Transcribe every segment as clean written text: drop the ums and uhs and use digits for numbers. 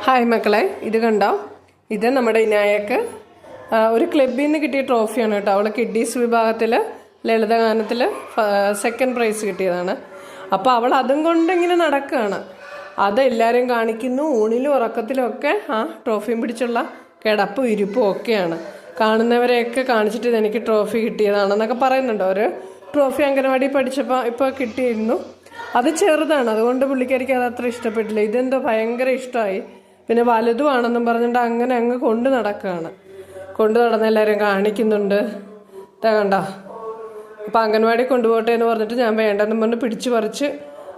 Hi മക്കളെ, ഇത് കണ്ടോ? ഇത് നമ്മുടെ ഇനായക്ക് ഒരു ക്ലബിൽ നിന്ന് കിട്ടിയ ട്രോഫിയാണ് കേട്ടോ. അവൾ കിഡ്ഡീസ് വിഭാഗത്തിൽ ലളിതഗാനത്തിൽ സെക്കൻഡ് പ്രൈസ് കിട്ടിയതാണ്. അപ്പോൾ അവൾ അതും കൊണ്ടിങ്ങനെ നടക്കുകയാണ്. അതെല്ലാവരും കാണിക്കുന്നു. ഊണിലും ഉറക്കത്തിലും ഒക്കെ ആ ട്രോഫിയും പിടിച്ചുള്ള കിടപ്പും ഇരിപ്പും ഒക്കെയാണ്. കാണുന്നവരെയൊക്കെ കാണിച്ചിട്ട് ഇതെനിക്ക് ട്രോഫി കിട്ടിയതാണെന്നൊക്കെ പറയുന്നുണ്ട്. ഒരു ട്രോഫി അംഗനവാടി പഠിച്ചപ്പോൾ ഇപ്പോൾ കിട്ടിയിരുന്നു. അത് ചെറുതാണ്, അതുകൊണ്ട് പുള്ളിക്കാരിക്ക് അത് അത്ര ഇഷ്ടപ്പെട്ടില്ല. ഇതെന്തോ ഭയങ്കര ഇഷ്ടമായി. പിന്നെ വലുതുമാണെന്നും പറഞ്ഞിട്ട് അങ്ങനെ അങ്ങ് കൊണ്ട് നടക്കുകയാണ്. കൊണ്ട് നടന്ന് എല്ലാവരും കാണിക്കുന്നുണ്ട്. ഇതാ കണ്ടോ? അപ്പോൾ അംഗൻവാടി കൊണ്ടുപോട്ടെ എന്ന് പറഞ്ഞിട്ട് ഞാൻ വേണ്ടെന്നും പറഞ്ഞ് പിടിച്ച് പറിച്ച്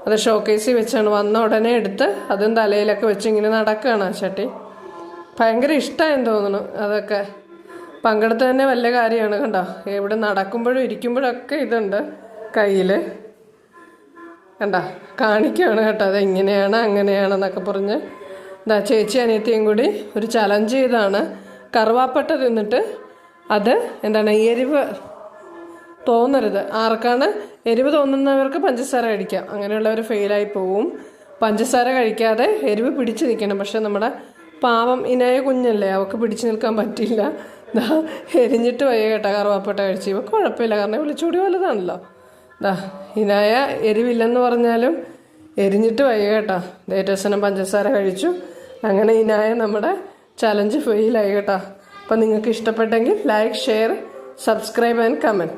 അത് ഷോക്കേസിൽ വെച്ചാണ്. വന്ന ഉടനെ എടുത്ത് അതും തലയിലൊക്കെ വെച്ച് ഇങ്ങനെ നടക്കുകയാണ് ആ ചട്ടി. ഭയങ്കര ഇഷ്ടമായെന്ന് തോന്നുന്നു. അതൊക്കെ പങ്കെടുത്ത് തന്നെ വലിയ കാര്യമാണ്. കണ്ടോ? ഇവിടെ നടക്കുമ്പോഴും ഇരിക്കുമ്പോഴൊക്കെ ഇതുണ്ട് കയ്യിൽ. കണ്ടോ? കാണിക്കുകയാണ് കേട്ടോ. അത് ഇങ്ങനെയാണ് അങ്ങനെയാണെന്നൊക്കെ പറഞ്ഞ്. എന്താ ചേച്ചി അനിയത്തിയും കൂടി ഒരു ചലഞ്ച് ചെയ്താണ്. കറുവാപ്പട്ട തിന്നിട്ട് അത് എന്താണ് എരിവ് തോന്നരുത്. ആർക്കാണ് എരിവ് തോന്നുന്നവർക്ക് പഞ്ചസാര കഴിക്കാം. അങ്ങനെയുള്ളവർ ഫെയിലായി പോവും. പഞ്ചസാര കഴിക്കാതെ എരിവ് പിടിച്ച് നിൽക്കണം. പക്ഷെ നമ്മുടെ പാവം ഇനായ കുഞ്ഞല്ലേ, അവൾക്ക് പിടിച്ചു നിൽക്കാൻ പറ്റില്ല. എരിഞ്ഞിട്ട് വയ്യ കേട്ടോ. കറുവാപ്പട്ട കഴിച്ച് ഇവ കുഴപ്പമില്ല, കാരണം വിളിച്ചുകൂടി വലുതാണല്ലോ. ഇനായ എരിവില്ലെന്ന് പറഞ്ഞാലും എരിഞ്ഞിട്ട് വയ്യ കേട്ടോ. ദേറ്റസനം പഞ്ചസാര കഴിച്ചു. അങ്ങനെ ഇനായ നമ്മുടെ ചലഞ്ച് ഫെയിലായി കേട്ടോ. അപ്പം നിങ്ങൾക്ക് ഇഷ്ടപ്പെട്ടെങ്കിൽ like, share, subscribe and comment.